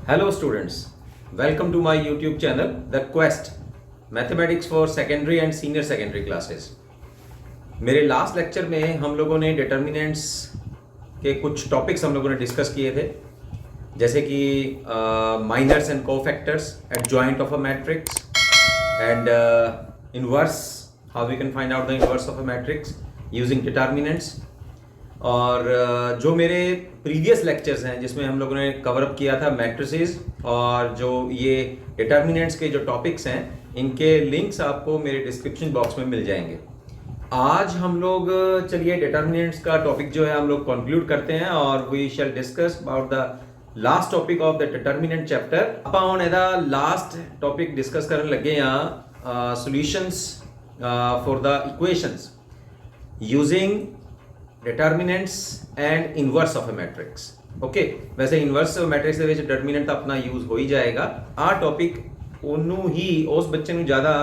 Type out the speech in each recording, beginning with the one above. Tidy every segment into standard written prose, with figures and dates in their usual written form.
Hello students, welcome to my YouTube channel The Quest Mathematics for Secondary and Senior Secondary Classes। मेरे last lecture में हम लोगों ने determinants के कुछ टॉपिक्स हम लोगों ने डिस्कस किए थे, जैसे कि minors and cofactors, adjoint of a matrix and inverse, how we can find out the inverse of a matrix using determinants. और जो मेरे प्रीवियस लेक्चर्स हैं जिसमें हम लोगों ने कवर अप किया था मैट्रिसेस, और जो ये डिटर्मिनेंट्स के जो टॉपिक्स हैं इनके लिंक्स आपको मेरे डिस्क्रिप्शन बॉक्स में मिल जाएंगे। आज हम लोग चलिए डिटर्मिनेंट्स का टॉपिक जो है हम लोग कंक्लूड करते हैं और we shall discuss about the last topic of the determinant chapter. ਆਪਾਂ ਹੁਣ ਇਹਦਾ ਲਾਸਟ ਟੌਪਿਕ ਡਿਸਕਸ ਕਰਨ ਲੱਗੇ ਆ solutions for the equations using determinants and inverse of a matrix. Okay, वैसे इनवर्स मैट्रिक्स ਦੇ ਵਿੱਚ डिटर्मिनेंट ਤਾਂ ਆਪਣਾ ਯੂਜ਼ ਹੋ ਹੀ ਜਾਏਗਾ। ਆ ਟੌਪਿਕ ਉਹਨੂੰ ਹੀ ਉਸ ਬੱਚੇ ਨੂੰ ਜ਼ਿਆਦਾ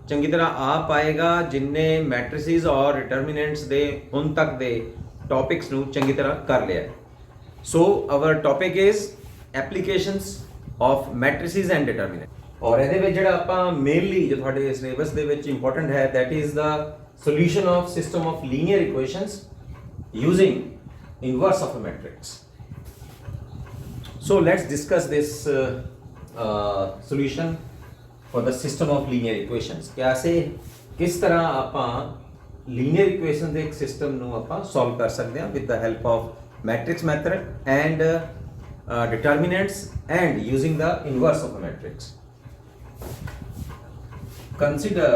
ਚੰਗੀ ਤਰ੍ਹਾਂ ਆ ਪਾਏਗਾ ਜਿਨਨੇ ਮੈਟ੍ਰਿਸਿਸ ਔਰ डिटर्मिनेंट्स ਦੇ ਹੁਣ ਤੱਕ ਦੇ ਟੌਪਿਕਸ ਨੂੰ ਚੰਗੀ ਤਰ੍ਹਾਂ ਕਰ ਲਿਆ ਹੈ। So our topic is applications of matrices and determinant. ਔਰ ਇਹਦੇ ਵਿੱਚ ਜਿਹੜਾ ਆਪਾਂ ਮੇਨਲੀ ਜੋ ਤੁਹਾਡੇ ਸਿਲੇਬਸ ਦੇ ਵਿੱਚ ਇੰਪੋਰਟੈਂਟ ਹੈ that is the solution of system of linear equations using inverse of a matrix. So let's discuss this solution for the system of linear equations। कैसे किस तरह ਆਪਾਂ linear equation ਦੇ ਇੱਕ ਸਿਸਟਮ ਨੂੰ ਆਪਾਂ ਸੋਲਵ ਕਰ ਸਕਦੇ ਹਾਂ with the help of matrix method and determinants and using the inverse of a matrix। Consider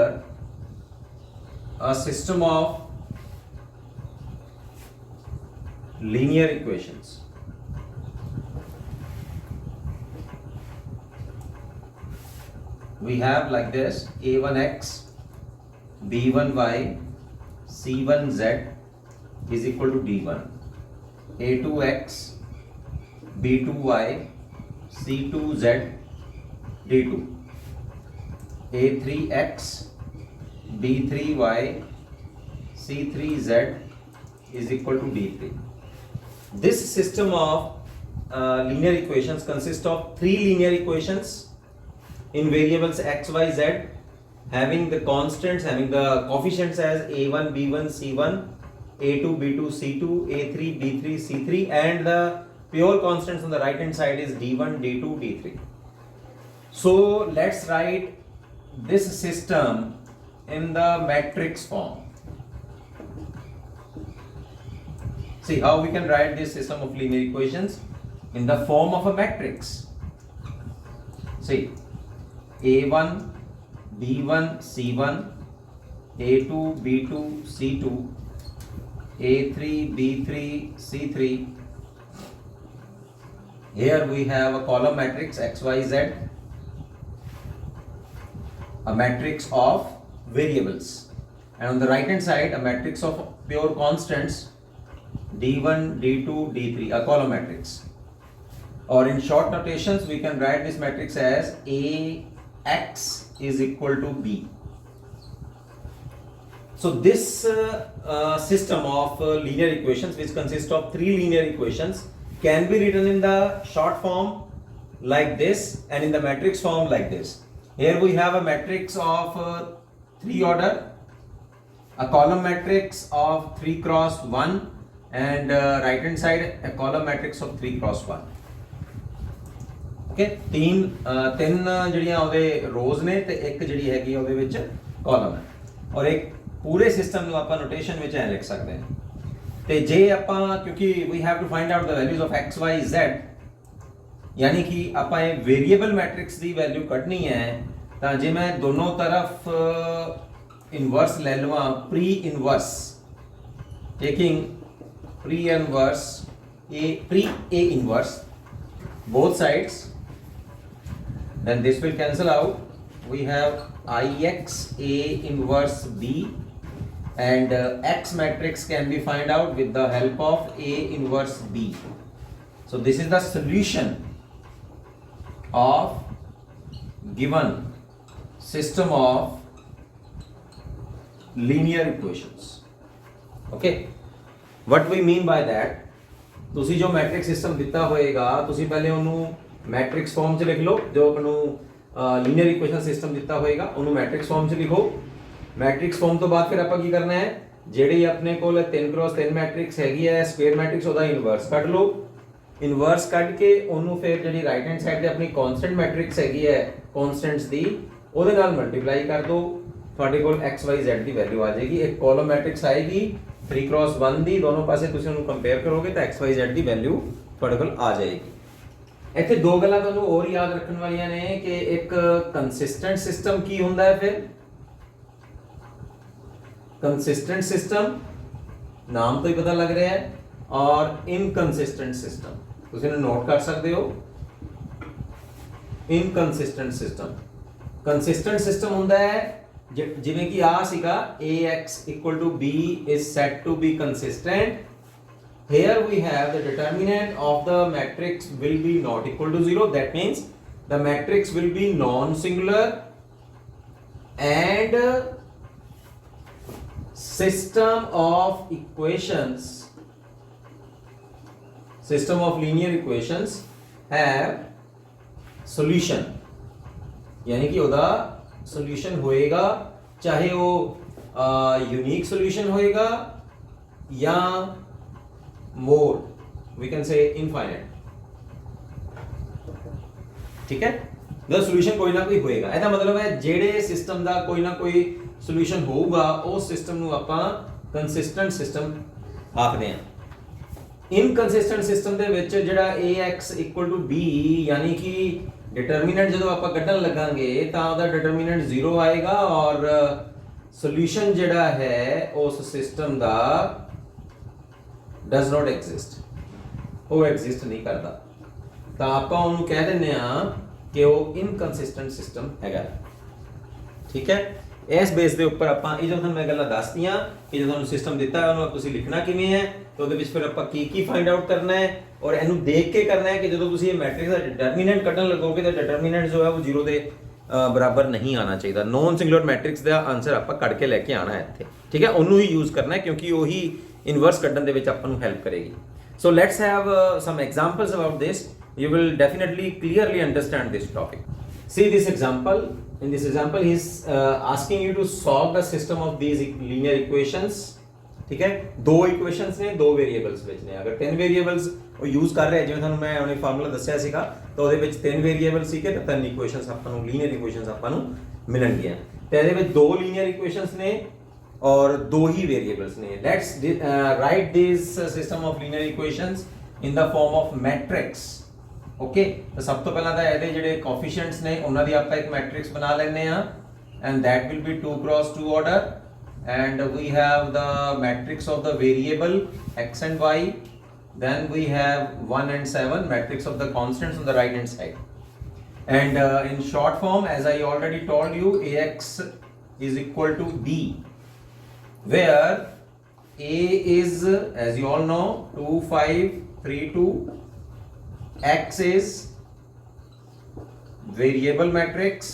a system of linear equations we have like this: a1x b1y c1z is equal to d1, a2x b2y c2z d2, a3x b3y c3z is equal to d3। This system of linear equations consists of three linear equations in variables x, y, z, having the constants, having the coefficients as a1, b1, c1, a2, b2, c2, a3, b3, c3, and the pure constants on the right hand side is d1, d2, d3। So let's write this system in the matrix form। See how we can write this system of linear equations in the form of a matrix। See, a1 b1 c1, a2 b2 c2, a3 b3 c3। Here we have a column matrix x, y, z, a matrix of variables, and on the right hand side a matrix of pure constants d1, d2, d3, a column matrix। Or in short notations we can write this matrix as ax is equal to b। So this system of linear equations, which consists of three linear equations, can be written in the short form like this and in the matrix form like this। Here we have a matrix of 3 order, a column matrix of 3 cross 1, and right hand side a column matrix of 3 cross 1। okay, तीन ਜਿਹੜੀਆਂ ਉਹਦੇ ਰੋਜ਼ ਨੇ ਤੇ ਇੱਕ ਜਿਹੜੀ ਹੈਗੀ ਉਹਦੇ ਵਿੱਚ ਕਾਲਮ ਹੈ, ਔਰ ਇੱਕ ਪੂਰੇ ਸਿਸਟਮ ਨੂੰ ਆਪਾਂ ਨੋਟੇਸ਼ਨ ਵਿੱਚ ਐ ਲਿਖ ਸਕਦੇ ਹਾਂ। ਤੇ ਜੇ ਆਪਾਂ ਕਿਉਂਕਿ we have to find out the values of x, y, z, यानी कि ਆਪਾਂ ਇਹ वेरिएबल मैट्रिक्स ਦੀ वैल्यू ਕੱਢਣੀ ਹੈ ਤਾਂ ਜੇ ਮੈਂ ਦੋਨੋਂ ਤਰਫ ਇਨਵਰਸ ਲੈ ਲਵਾਂ, pre inverse, taking pre inverse a inverse both sides, then this will cancel out। we have ix a inverse b, and x matrix can be find out with the help of a inverse b। so this is the solution of given system of linear equations। okay, what we mean by that, ਤੁਸੀਂ ਜੋ matric system ਦਿੱਤਾ ਹੋਏਗਾ ਤੁਸੀਂ ਪਹਿਲੇ ਉਹਨੂੰ matrix form च लिख लो, जो आपनू लीनियर इक्वेशन सिस्टम दिता होएगा उन्होंने मैट्रिक्स फॉर्म च लिखो। मैट्रिक्स फॉर्म तो बाद फिर आप की करना है, ਜਿਹੜੀ अपने को 3x3 मैट्रिक्स हैगी है स्क्वेयर मैट्रिक्स ਉਹਦਾ ਇਨਵਰਸ ਕੱਢ ਲਓ। ਇਨਵਰਸ ਕੱਢ ਕੇ ਉਹਨੂੰ ਫਿਰ ਜਿਹੜੀ ਰਾਈਟ ਹੈਂਡ ਸਾਈਡ ਤੇ ਆਪਣੀ ਕਨਸਟੈਂਟ ਮੈਟ੍ਰਿਕਸ ਹੈਗੀ ਹੈ ਕਨਸਟੈਂਟਸ ਦੀ ਉਹਦੇ ਨਾਲ ਮਲਟੀਪਲਾਈ ਕਰ ਦਿਓ, ਤੁਹਾਡੇ ਕੋਲ x y z ਦੀ ਵੈਲਿਊ ਆ ਜਾਏਗੀ। ਇੱਕ ਕਾਲਮ ਮੈਟ੍ਰਿਕਸ ਆਏਗੀ 3x1 ਦੀ, ਦੋਨੋਂ ਪਾਸੇ ਤੁਸੀਂ ਉਹਨੂੰ ਕੰਪੇਅਰ ਕਰੋਗੇ ਤਾਂ x y z ਦੀ ਵੈਲਿਊ ਤੁਹਾਡੇ ਕੋਲ ਆ ਜਾਏਗੀ। ਇੱਥੇ ਦੋ ਗੱਲਾਂ ਤੁਹਾਨੂੰ ਹੋਰ ਯਾਦ ਰੱਖਣ ਵਾਲੀਆਂ ਨੇ ਕਿ ਇੱਕ ਕੰਸਿਸਟੈਂਟ ਸਿਸਟਮ ਕੀ ਹੁੰਦਾ ਹੈ, ਫਿਰ कंसिस्टेंट सिस्टम नाम तो ही पता लग रहा है, और इनकंसिस्टेंट सिस्टम तुम नोट कर सकते हो। इनकंसिस्टेंट सिस्टम, कंसिस्टेंट सिस्टम होता है जिवें कि आ सीगा ax equal to b is said to be consistent। Here we have the determinant of the matrix will be not equal to 0, that means the matrix will be non-singular and system of equations, system of linear equations have solution, यानी कि ਉਹਦਾ solution होएगा, चाहे वो unique solution होएगा या more we can say infinite, ठीक है। the solution कोई ना कोई होएगा, ਇਹਦਾ ਮਤਲਬ ਹੈ ਜਿਹੜੇ ਸਿਸਟਮ ਦਾ ਕੋਈ ਨਾ ਕੋਈ ਸੋਲੂਸ਼ਨ ਹੋਊਗਾ ਉਸ ਸਿਸਟਮ ਨੂੰ ਆਪਾਂ ਕੰਸਿਸਟੈਂਟ ਸਿਸਟਮ ਆਖਦੇ ਹਾਂ। ਇਨਕੰਸਿਸਟੈਂਟ ਸਿਸਟਮ ਦੇ ਵਿੱਚ ਜਿਹੜਾ ax b ਯਾਨੀ ਕਿ ਡਿਟਰਮੀਨੈਂਟ ਜਦੋਂ ਆਪਾਂ ਕੱਢਣ ਲੱਗਾਂਗੇ ਤਾਂ ਉਹਦਾ ਡਿਟਰਮੀਨੈਂਟ 0 ਆਏਗਾ ਔਰ ਸੋਲੂਸ਼ਨ ਜਿਹੜਾ ਹੈ ਉਸ system the does not exist, ਉਹ ਐਗਜ਼ਿਸਟ ਨਹੀਂ ਕਰਦਾ, ਤਾਂ ਆਪਾਂ ਉਹਨੂੰ ਕਹਿ ਦਿੰਦੇ ਆ ਕਿ ਉਹ ਇਨਕੰਸਿਸਟੈਂਟ ਸਿਸਟਮ ਹੈਗਾ, ਠੀਕ ਹੈ। ਇਸ ਬੇਸ ਦੇ ਉੱਪਰ ਆਪਾਂ ਇਹ ਜੋ ਤੁਹਾਨੂੰ ਮੈਂ ਗੱਲਾਂ ਦੱਸਤੀਆਂ ਕਿ ਜਦੋਂ ਤੁਹਾਨੂੰ ਸਿਸਟਮ ਦਿੱਤਾ ਹੈ ਉਹਨੂੰ ਤੁਸੀਂ ਲਿਖਣਾ ਕਿਵੇਂ ਹੈ ਤੇ ਉਹਦੇ ਵਿੱਚ ਫਿਰ ਆਪਾਂ ਕੀ ਫਾਈਂਡ ਆਊਟ ਕਰਨਾ ਹੈ ਔਰ ਇਹਨੂੰ ਦੇਖ ਕੇ ਕਰਨਾ ਹੈ ਕਿ ਜਦੋਂ ਤੁਸੀਂ ਇਹ ਮੈਟ੍ਰਿਕਸ ਦਾ ਡਿਟਰਮੀਨੈਂਟ ਕੱਢਣ ਲੱਗੋਗੇ ਤਾਂ ਡਿਟਰਮੀਨੈਂਟ ਜੋ ਹੈ ਉਹ 0 ਦੇ ਬਰਾਬਰ ਨਹੀਂ ਆਣਾ ਚਾਹੀਦਾ। ਨੋਨ ਸਿੰਗੂਲਰ ਮੈਟ੍ਰਿਕਸ ਦਾ ਆਨਸਰ ਆਪਾਂ ਕੱਢ ਕੇ ਲੈ ਕੇ ਆਣਾ ਹੈ ਇੱਥੇ, ਠੀਕ ਹੈ। ਉਹਨੂੰ ਹੀ ਯੂਜ਼ ਕਰਨਾ ਹੈ ਕਿਉਂਕਿ ਉਹੀ ਇਨਵਰਸ ਕੱਢਣ ਦੇ ਵਿੱਚ ਆਪਾਂ ਨੂੰ ਹੈਲਪ ਕਰੇਗੀ। So let's have some examples about this, you will definitely clearly understand this topic। See this example, in this example he is asking you to solve the system of these linear equations, ठीक है। दो equations ने दो variables ਵਿੱਚ ਨੇ, ਅਗਰ ਤਿੰਨ variables ਉਹ ਯੂਜ਼ ਕਰ ਰਹੇ ਜਿਵੇਂ ਤੁਹਾਨੂੰ ਮੈਂ ਉਹਨੇ ਫਾਰਮੂਲਾ ਦੱਸਿਆ ਸੀਗਾ ਤਾਂ ਉਹਦੇ ਵਿੱਚ ਤਿੰਨ वेरिएबल ਸੀਗੇ ਤਾਂ ਤਿੰਨ ਇਕੁਏਸ਼ਨਸ ਆਪਾਂ ਨੂੰ ਲੀਨੀਅਰ ਇਕੁਏਸ਼ਨਸ ਆਪਾਂ ਨੂੰ ਮਿਲਣਗੀਆਂ ਤੇ ਇਹਦੇ ਵਿੱਚ ਦੋ ਲੀਨੀਅਰ ਇਕੁਏਸ਼ਨਸ ਨੇ और दो ही वेरिएबल्स ने। Let's write this system of linear equations in the form of matrix, okay. तो सब तो पहला ਤਾਂ ਇਹਦੇ ਜਿਹੜੇ ਕੋਐਫੀਸ਼ੀਐਂਟਸ ਨੇ ਉਹਨਾਂ ਦੀ ਆਪਾਂ ਇੱਕ ਮੈਟ੍ਰਿਕਸ ਬਣਾ ਲੈਣੇ ਆ and that will be 2 cross 2 order and we have the matrix of the variable x and y, then we have 1 and 7 matrix of the constants on the right hand side and in short form as I already told you ax is equal to b where a is as you all know 2 5 3 2, x is variable matrix,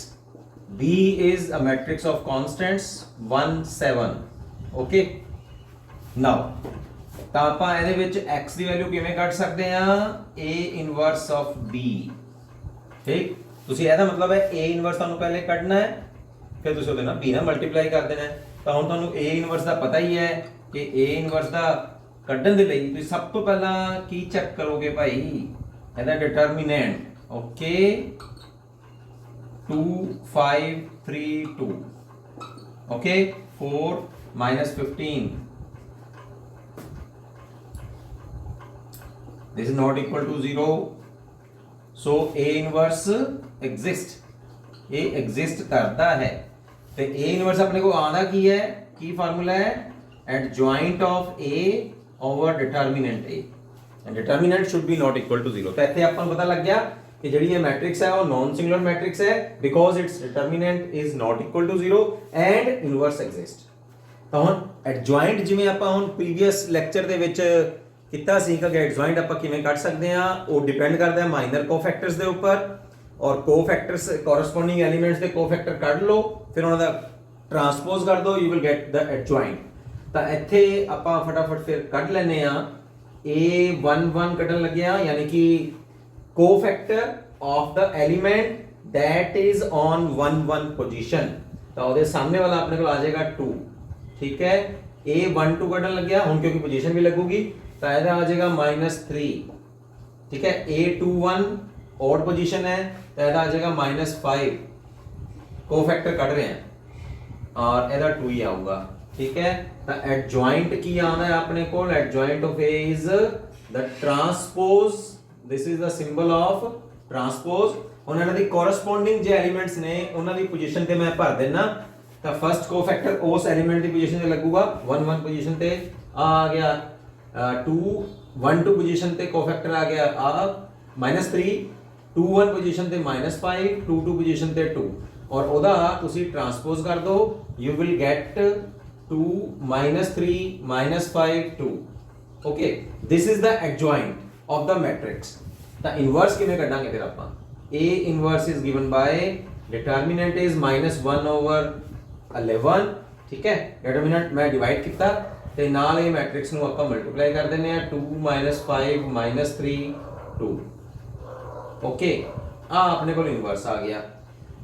b is a matrix of constants 1 7, okay। now ਤਾਂ ਆਪਾਂ ਇਹਦੇ ਵਿੱਚ x ਦੀ value ਕਿਵੇਂ ਕੱਢ ਸਕਦੇ ਆ, a inverse of b, ਠੀਕ। ਤੁਸੀਂ ਇਹਦਾ ਮਤਲਬ ਹੈ a ਇਨਵਰਸ ਤੁਹਾਨੂੰ ਪਹਿਲੇ ਕੱਢਣਾ ਹੈ ਫਿਰ ਤੁਸੀਂ ਉਹਦੇ ਨਾਲ b ਨਾਲ ਮਲਟੀਪਲਾਈ ਕਰ ਦੇਣਾ ਹੈ। ਤਾਂ ਹੁਣ ਤੁਹਾਨੂੰ a ਇਨਵਰਸ ਦਾ ਪਤਾ ਹੀ ਹੈ ਕਿ a ਇਨਵਰਸ ਦਾ ਕੱਢਣ ਦੇ ਲਈ ਤੁਸੀਂ ਸਭ ਤੋਂ ਪਹਿਲਾਂ ਕੀ ਚੈੱਕ ਕਰੋਗੇ ਭਾਈ, ਇਹਦਾ ਡਿਟਰਮੀਨੈਂਟ, okay. 2 5 3 2, okay. 4 -15 this is not equal to 0, so a inverse exist, a exist ਕਰਦਾ ਹੈ ਤੇ a ਇਨਵਰਸ ਆਪਣੇ ਕੋ ਆਉਂਦਾ ਕੀ ਹੈ, ਕੀ ਫਾਰਮੂਲਾ ਹੈ, adjoint of a over determinant a and determinant should be not equal to 0। ਤਾਂ ਇੱਥੇ ਆਪਾਂ ਨੂੰ ਪਤਾ ਲੱਗ ਗਿਆ ਕਿ ਜਿਹੜੀ ਇਹ ਮੈਟ੍ਰਿਕਸ ਹੈ ਉਹ ਨੋਨ ਸਿੰਗੂਲਰ ਮੈਟ੍ਰਿਕਸ ਹੈ because its determinant is not equal to 0 and inverse exist। ਤਾਂ ਹੁਣ adjoint ਜਿਵੇਂ ਆਪਾਂ ਹੁਣ ਪ੍ਰੀਵੀਅਸ ਲੈਕਚਰ ਦੇ ਵਿੱਚ ਕੀਤਾ ਸੀ ਕਿ adjoint ਆਪਾਂ ਕਿਵੇਂ ਕੱਢ ਸਕਦੇ ਆ, ਉਹ ਡਿਪੈਂਡ ਕਰਦਾ ਹੈ ਮਾਈਨਰ ਕੋਫੈਕਟਰਸ ਦੇ ਉੱਪਰ और कोफैक्टर्स कॉरस्पॉन्डिंग एलिमेंट्स के कोफैक्टर ਕੱਢ ਲਓ ਫਿਰ ਉਹਨਾਂ ਦਾ ਟਰਾਂਸਪੋਜ਼ ਕਰ ਦਿਓ, ਯੂ ਵਿਲ ਗੈਟ ਦ ਐਡਜੁਆਇੰਟ। ਤਾਂ ਇੱਥੇ ਆਪਾਂ ਫਟਾਫਟ ਫਿਰ ਕੱਢ ਲੈਨੇ ਆ a11 ਕੱਢਣ ਲੱਗੇ ਆ ਯਾਨੀ ਕਿ cofactor of the element that is on 1 1 position तो ਉਹਦੇ ਸਾਹਮਣੇ ਵਾਲਾ ਆਪਣੇ ਕੋਲ ਆ ਜਾਏਗਾ 2 ठीक है a 1 2 ਕੱਢਣ ਲੱਗਿਆ ਹੁਣ ਕਿਉਂਕਿ ਪੋਜੀਸ਼ਨ ਵੀ ਲੱਗੂਗੀ ਤਾਂ ਇਹਦਾ ਆ ਜਾਏਗਾ -3 ठीक है a 2 1 ऑड पोजीशन है तो ਇਹਦਾ आ जाएगा -5 कोफैक्टर ਕੱਢ ਰਹੇ हैं और ਇਹਦਾ 2 ही आऊगा ठीक है तो एडजॉइंट की आना है अपने को adjoint of a is the transpose this is the symbol of transpose ਹੁਣ ਇਹਨਾਂ ਦੀ ਕੋਰਸਪੋਂਡਿੰਗ ਜੇ ਐਲੀਮੈਂਟਸ ਨੇ ਉਹਨਾਂ ਦੀ ਪੋਜੀਸ਼ਨ ਤੇ ਮੈਂ ਭਰ ਦੇਣਾ ਤਾਂ ਫਰਸਟ ਕੋਫੈਕਟਰ ਉਸ ਐਲੀਮੈਂਟ ਦੀ ਪੋਜੀਸ਼ਨ ਤੇ ਲੱਗੂਗਾ 1 1 ਪੋਜੀਸ਼ਨ ਤੇ ਆ ਗਿਆ 2 1 2 ਪੋਜੀਸ਼ਨ ਤੇ ਕੋਫੈਕਟਰ ਆ ਗਿਆ ਆ -3 2 1 ਪੋਜੀਸ਼ਨ ਤੇ -5 2 2 ਪੋਜੀਸ਼ਨ ਤੇ 2 ਔਰ ਉਹਦਾ ਤੁਸੀਂ ਟਰਾਂਸਪੋਜ਼ ਕਰ ਦੋ you will get 2 -3 -5 2 okay this is the adjoint of the matrix ਤਾਂ ਇਨਵਰਸ ਕਿਵੇਂ ਕੱਢਾਂਗੇ ਫਿਰ ਆਪਾਂ A inverse is given by determinant is -1/11 ठीक है determinant मैं divide ਕੀਤਾ ਤੇ ਨਾਲ ਇਹ ਮੈਟ੍ਰਿਕਸ ਨੂੰ ਆਪਾਂ ਮਲਟੀਪਲਾਈ ਕਰ ਦਿੰਦੇ ਆ 2 -5 -3 2 ਓਕੇ ਆ ਆਪਣੇ ਕੋਲ ਇਨਵਰਸ ਆ ਗਿਆ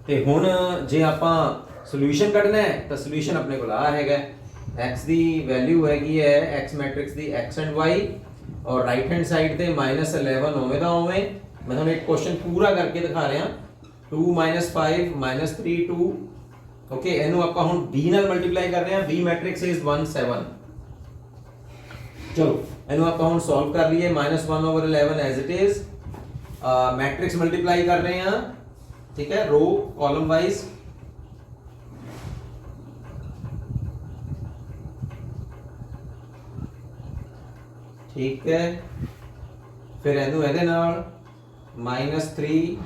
ਤੇ ਹੁਣ ਜੇ ਆਪਾਂ ਸੋਲੂਸ਼ਨ ਕੱਢਣਾ ਹੈ ਤਾਂ ਸੋਲੂਸ਼ਨ ਆਪਣੇ ਕੋਲ ਆ ਹੈਗਾ x ਦੀ ਵੈਲਿਊ ਹੈਗੀ ਹੈ x matrix the x and y ਔਰ ਰਾਈਟ ਹੈਂਡ ਸਾਈਡ ਤੇ -11 ਹੋਵੇ ਦਾ ਹੋਵੇ मैं ਤੁਹਾਨੂੰ एक क्वेश्चन पूरा करके दिखा रहा 2 -5 -3 2 ओके ਇਹਨੂੰ ਆਪਾਂ ਹੁਣ b ਨਾਲ ਮਲਟੀਪਲਾਈ ਕਰ ਰਹੇ ਹਾਂ b ਮੈਟ੍ਰਿਕਸ ਇਜ਼ 1 7 ਚਲੋ ਇਹਨੂੰ ਆਪਾਂ ਹੁਣ ਸੋਲਵ ਕਰ ਲਈਏ -1/11 as it is matrix multiply ਕਰ ਰਹੇ ਹਾਂ ਠੀਕ ਹੈ रो कॉलम वाइज ठीक है फिर ਇਹਨੂੰ ਇਹਦੇ ਨਾਲ -3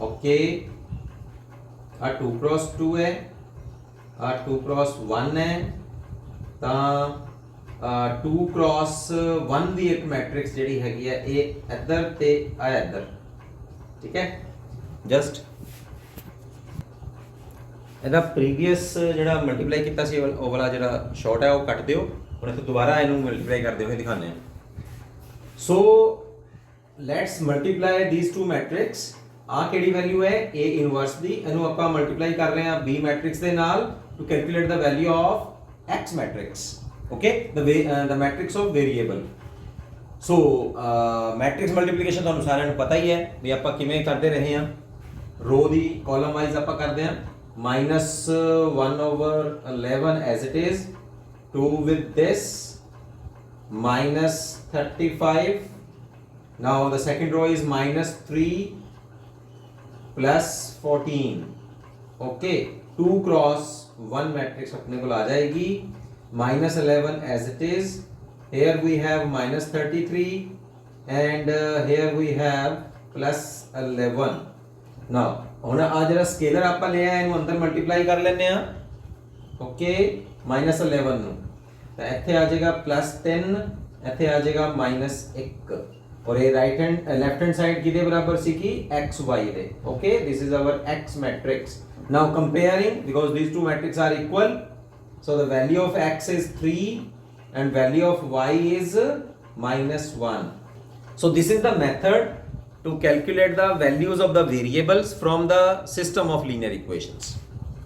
ओके आ 2 क्रॉस 2 है आ 2 क्रॉस 1 है ਤਾਂ 2 क्रॉस 1 ਦੀ ਇੱਕ ਮੈਟ੍ਰਿਕਸ ਜਿਹੜੀ ਹੈਗੀ ਹੈ ਇਹ ਇੱਧਰ ਤੇ ਆ ਇੱਧਰ ਠੀਕ ਹੈ ਜਸਟ ਇਹਦਾ ਪ੍ਰੀਵੀਅਸ ਜਿਹੜਾ ਮਲਟੀਪਲਾਈ ਕੀਤਾ ਸੀ ਉਹ ਵਾਲਾ ਜਿਹੜਾ ਸ਼ਾਰਟ ਹੈ ਉਹ ਕੱਟ ਦਿਓ ਹੁਣ ਇੱਥੇ ਦੁਬਾਰਾ ਇਹਨੂੰ ਮਲਟੀਪਲਾਈ ਕਰਦੇ ਹੋਏ ਦਿਖਾਉਂਦੇ ਹਾਂ so let's multiply these to matrix ਆ ਕਿਹੜੀ ਵੈਲਿਊ ਹੈ a ਇਨਵਰਸ ਦੀ ਇਹਨੂੰ ਆਪਾਂ ਮਲਟੀਪਲਾਈ ਕਰ ਰਹੇ ਹਾਂ b ਮੈਟ੍ਰਿਕਸ ਦੇ ਨਾਲ to calculate the value of x matrix okay the matrix of variable so matrix multiplication ਤੁਹਾਨੂੰ ਸਾਰਿਆਂ ਨੂੰ ਪਤਾ ਹੀ ਹੈ ਵੀ ਆਪਾਂ ਕਿਵੇਂ ਕਰਦੇ ਰਹੇ ਹਾਂ ਰੋ ਦੀ ਕਾਲਮ ਵਾਈਜ਼ ਆਪਾਂ ਕਰਦੇ ਹਾਂ -1/11 as it is 2 with this -35 now the second row is -3 plus 14 okay 2 cross 1 matrix अपने को आ जाएगी -11 as it is here we have -33 and here we have +11 now ਹੁਣ ਆ ਜਿਹੜਾ ਸਕੇਲਰ ਆਪਾਂ ਲਿਆ ਇਹਨੂੰ ਅੰਦਰ ਮਲਟੀਪਲਾਈ ਕਰ ਲੈਂਦੇ ਆ ਓਕੇ -11 ਨੂੰ ਤਾਂ ਇੱਥੇ ਆ ਜਾਏਗਾ +10 ਇੱਥੇ ਆ ਜਾਏਗਾ -1 ਔਰ ਇਹ right hand left hand side ਕਿਹਦੇ ਬਰਾਬਰ ਸੀ ਕਿ xy ਦੇ okay this is our x matrix now comparing because these two matrices are equal so the value of x is 3 and value of y is -1 so this is the method to calculate the values of the variables from the system of linear equations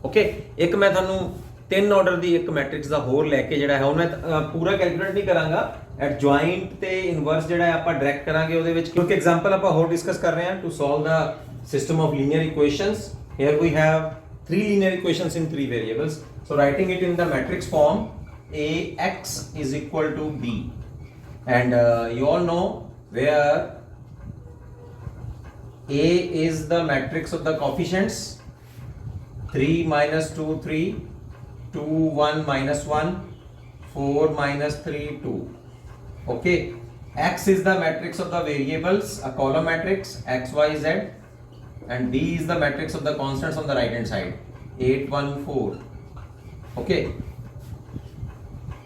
okay ਇੱਕ ਮੈਂ ਤੁਹਾਨੂੰ 3 order ਦੀ ਇੱਕ matrix ਦਾ ਹੋਰ ਲੈ ਕੇ ਜਿਹੜਾ ਹੈ ਉਹ ਮੈਂ ਪੂਰਾ ਕੈਲਕੂਲੇਟ ਨਹੀਂ ਕਰਾਂਗਾ ਐਡਜॉइंट ਤੇ ਇਨਵਰਸ ਜਿਹੜਾ ਹੈ ਆਪਾਂ ਡਾਇਰੈਕਟ ਕਰਾਂਗੇ ਉਹਦੇ ਵਿੱਚ ਕਿਉਂਕਿ ਐਗਜ਼ਾਮਪਲ ਆਪਾਂ ਹੋਰ ਡਿਸਕਸ ਕਰ ਰਹੇ ਹਾਂ to solve the system of linear equations here we have 3 linear equations in 3 variables so writing it in the matrix form ax is equal to b and you all know where A is the matrix of the coefficients 3 -2 3 2 1 -1 4 -3 2 okay x is the matrix of the variables a column matrix x y z and b is the matrix of the constants on the right hand side 8 1 4 okay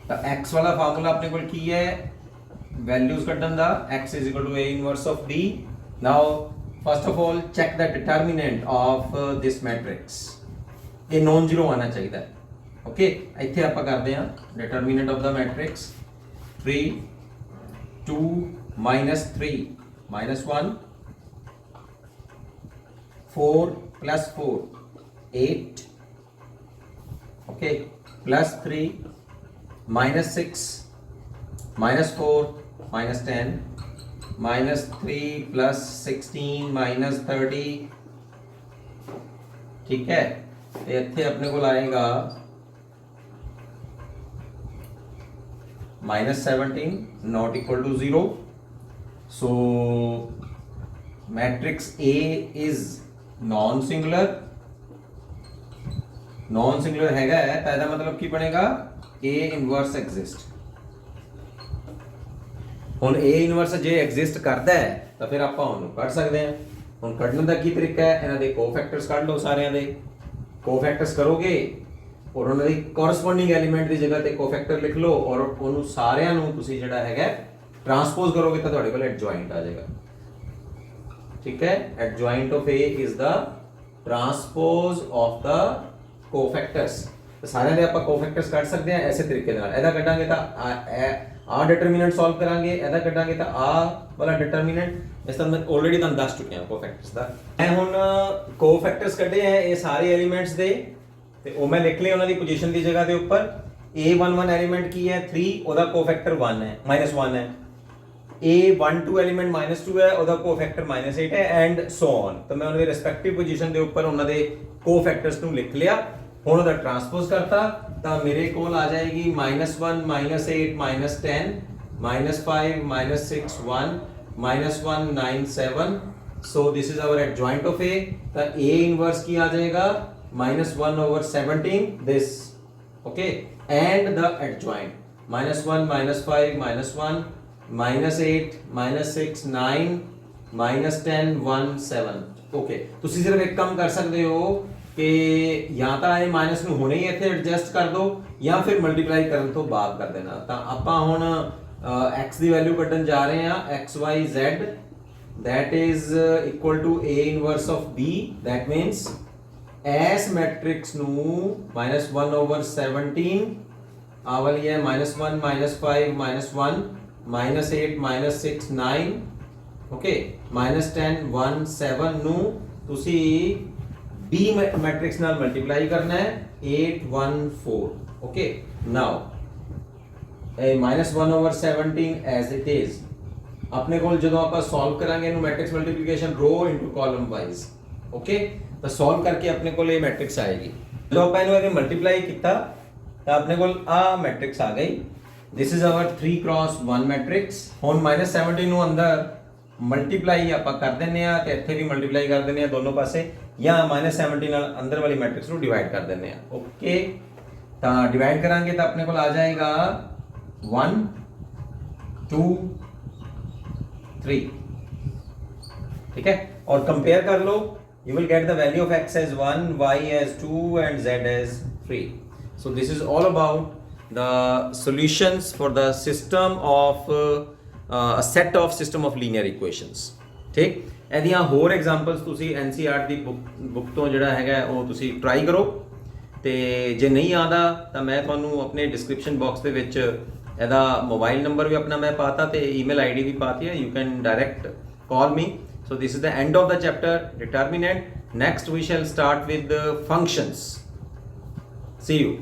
तो x वाला formula अपने को की है values कटन दा x is equal to a inverse of b now first of all check the determinant of this matrix ये non zero आना चाहिए ओके ਇੱਥੇ ਆਪਾਂ ਕਰਦੇ ਹਾਂ determinant of the matrix 3, 2 minus 3 minus 1, 4 plus 4 8, okay, plus 3 minus 6 minus 4 minus 10 minus 3 plus 16 minus 30, ठीक है। तो इत्थे अपने को आएगा minus 17 not equal to 0, so matrix A is non singular हैगा है, तो ਇਹਦਾ मतलब ਕੀ ਬਣੇਗਾ A ਇਨਵਰਸ ਐਗਜ਼ਿਸਟ। ਹੁਣ A ਇਨਵਰਸ ਜੇ ਐਗਜ਼ਿਸਟ ਕਰਦਾ ਹੈ ਤਾਂ ਫਿਰ ਆਪਾਂ ਉਹਨੂੰ ਕੱਢ ਸਕਦੇ ਹਾਂ। ਹੁਣ ਕੱਢਣ ਦਾ ਕੀ ਤਰੀਕਾ ਹੈ, ਇਹਨਾਂ ਦੇ ਕੋਫੈਕਟਰਸ ਕੱਢ ਲਓ, ਸਾਰਿਆਂ ਦੇ ਕੋਫੈਕਟਰਸ ਕਰੋਗੇ ਔਰ ਉਹਨਾਂ ਦੀ ਕੋਰਸਪੋਂਡਿੰਗ ਐਲੀਮੈਂਟ ਦੀ ਜਗ੍ਹਾ ਤੇ ਕੋਫੈਕਟਰ ਲਿਖ ਲਓ ਔਰ ਉਹਨੂੰ ਸਾਰਿਆਂ ਨੂੰ ਤੁਸੀਂ ਜਿਹੜਾ ਹੈਗਾ ਟਰਾਂਸਪੋਜ਼ ਕਰੋਗੇ ਤਾਂ ਤੁਹਾਡੇ ਕੋਲ ਐਡਜੁਆਇੰਟ ਆ ਜਾਏਗਾ, ਠੀਕ ਹੈ। Adjoint of A is the transpose of the cofactors. ਤਾਂ ਸਾਰਿਆਂ ਦੇ ਆਪਾਂ ਕੋਫੈਕਟਰਸ ਕੱਢ ਸਕਦੇ ਹਾਂ ਐਸੇ ਤਰੀਕੇ ਨਾਲ। ਇਹਦਾ ਕੱਢਾਂਗੇ ਤਾਂ ਆ ਡਿਟਰਮੀਨੈਂਟ ਸੋਲਵ ਕਰਾਂਗੇ, ਇਹਦਾ ਕੱਢਾਂਗੇ ਤਾਂ ਆ ਵਾਲਾ ਡਿਟਰਮੀਨੈਂਟ। ਇਸ ਤਰ੍ਹਾਂ ਮੈਂ ਆਲਰੇਡੀ ਤੁਹਾਨੂੰ ਦੱਸ ਚੁੱਕਿਆ ਕੋਫੈਕਟਰਸ ਦਾ। ਮੈਂ ਹੁਣ ਕੋਫੈਕਟਰਸ ਕੱਢੇ ਹੈ ਇਹ ਸਾਰੇ ਐਲੀਮੈਂਟਸ ਦੇ, ਤੇ ਉਹ ਮੈਂ ਲਿਖ ਲਏ ਉਹਨਾਂ ਦੀ ਪੋਜੀਸ਼ਨ ਦੀ ਜਗ੍ਹਾ ਦੇ ਉੱਪਰ। A11 ਐਲੀਮੈਂਟ ਕੀ ਹੈ 3, ਉਹਦਾ ਕੋਫੈਕਟਰ 1 ਹੈ -1 ਹੈ। A12 ਐਲੀਮੈਂਟ -2 ਹੈ, ਉਹਦਾ ਕੋਫੈਕਟਰ -8 ਹੈ ਐਂਡ ਸੋ ਔਨ। ਤਾਂ ਮੈਂ ਉਹਨਾਂ ਦੇ ਰਿਸਪੈਕਟਿਵ ਪੋਜੀਸ਼ਨ ਦੇ ਉੱਪਰ ਉਹਨਾਂ ਦੇ ਕੋਫੈਕਟਰਸ ਨੂੰ ਲਿਖ ਲਿਆ। ਹੁਣ ਉਹਦਾ ਟਰਾਂਸਪੋਜ਼ ਕਰਤਾ ਤਾਂ ਮੇਰੇ ਕੋਲ ਆ ਜਾਏਗੀ -1 -8 -10 -5 -6 1 -1 9 7। So this is our adjoint of A। तो A इनवर्स की आ जाएगा -1/17 this, okay, and the adjoint -1 -5 -1 -8 -6 9 -10 1 7, okay। ਤੁਸੀਂ ਸਿਰਫ ਇੱਕ ਕੰਮ ਕਰ ਸਕਦੇ ਹੋ ਕਿ ਜਾਂ ਤਾਂ ਇਹ ਮਾਈਨਸ ਨੂੰ ਹੁਣੇ ਹੀ ਇੱਥੇ ਐਡਜਸਟ ਕਰ ਦਿਓ ਜਾਂ ਫਿਰ ਮਲਟੀਪਲਾਈ ਕਰਨ ਤੋਂ ਬਾਅਦ ਕਰ ਦੇਣਾ। ਤਾਂ ਆਪਾਂ ਹੁਣ x ਦੀ ਵੈਲਿਊ ਕੱਢਣ ਜਾ ਰਹੇ ਹਾਂ, xyz that is equal to A inverse of B। that means S matrix ਨੂੰ -1/17 ਆ ਵਾਲੀ ਹੈ -1 -5 -1 -8 -6 9, okay, -10 1 7 ਨੂੰ ਤੁਸੀਂ B मैट्रिक्स ਨਾਲ ਮਲਟੀਪਲਾਈ ਕਰਨਾ ਹੈ 8 1 4, okay। now a -1/17 as it is ਆਪਣੇ ਕੋਲ ਜਦੋਂ ਆਪਾਂ ਸੋਲਵ ਕਰਾਂਗੇ ਇਹਨੂੰ ਮੈਟ੍ਰਿਕਸ ਮਲਟੀਪਲੀਕੇਸ਼ਨ ਰੋ ਇਨਟੂ ਕਾਲਮ ਵਾਈਜ਼, ਓਕੇ। ਤਾਂ ਸੋਲਵ ਕਰਕੇ ਆਪਣੇ ਕੋਲ ਇਹ ਮੈਟ੍ਰਿਕਸ ਆਏਗੀ। ਜਦੋਂ ਆਪਾਂ ਇਹਨੂੰ ਇਹਦੇ ਮਲਟੀਪਲਾਈ ਕੀਤਾ ਤਾਂ ਆਪਣੇ ਕੋਲ ਆ ਮੈਟ੍ਰਿਕਸ ਆ ਗਈ। ਦਿਸ ਇਜ਼ ਆਵਰ 3x1 ਮੈਟ੍ਰਿਕਸ। ਹੁਣ -17 ਨੂੰ ਅੰਦਰ ਮਲਟੀਪਲਾਈ ਆਪਾਂ ਕਰ ਦਿੰਨੇ ਆ ਤੇ ਇੱਥੇ ਵੀ ਮਲਟੀਪਲਾਈ ਕਰ ਦਿੰਨੇ ਆ ਦੋਨੋਂ ਪਾਸੇ, ਜਾਂ -17 ਨਾਲ ਅੰਦਰ ਵਾਲੀ ਮੈਟ੍ਰਿਕਸ ਨੂੰ ਡਿਵਾਈਡ ਕਰ ਦਿੰਨੇ ਆ, ਓਕੇ। ਤਾਂ ਡਿਵਾਈਡ ਕਰਾਂਗੇ ਤਾਂ ਆਪਣੇ ਕੋਲ ਆ ਜਾਏਗਾ 1 2 3, ठीक है। और कंपेयर कर लो, you will get the value of x as 1, y as 2 and z as 3। so this is all about the solutions for the system of a set of system of linear equations, ठीक। ਇਹਦੀਆਂ ਹੋਰ examples ਤੁਸੀਂ NCERT ਦੀ book ਤੋਂ ਜਿਹੜਾ ਹੈਗਾ ਉਹ ਤੁਸੀਂ try ਕਰੋ, ਤੇ ਜੇ ਨਹੀਂ ਆਉਂਦਾ ਤਾਂ ਮੈਂ ਤੁਹਾਨੂੰ ਆਪਣੇ ਡਿਸਕ੍ਰਿਪਸ਼ਨ ਬਾਕਸ ਦੇ ਵਿੱਚ ਇਹਦਾ ਮੋਬਾਈਲ ਨੰਬਰ ਵੀ ਆਪਣਾ ਮੈਂ ਪਾਤਾ ਤੇ ਈਮੇਲ ਆਈਡੀ ਵੀ ਪਾਤੀ ਹੈ, you can direct call me। so this is the end of the chapter determinant। next we shall start with the functions। see you।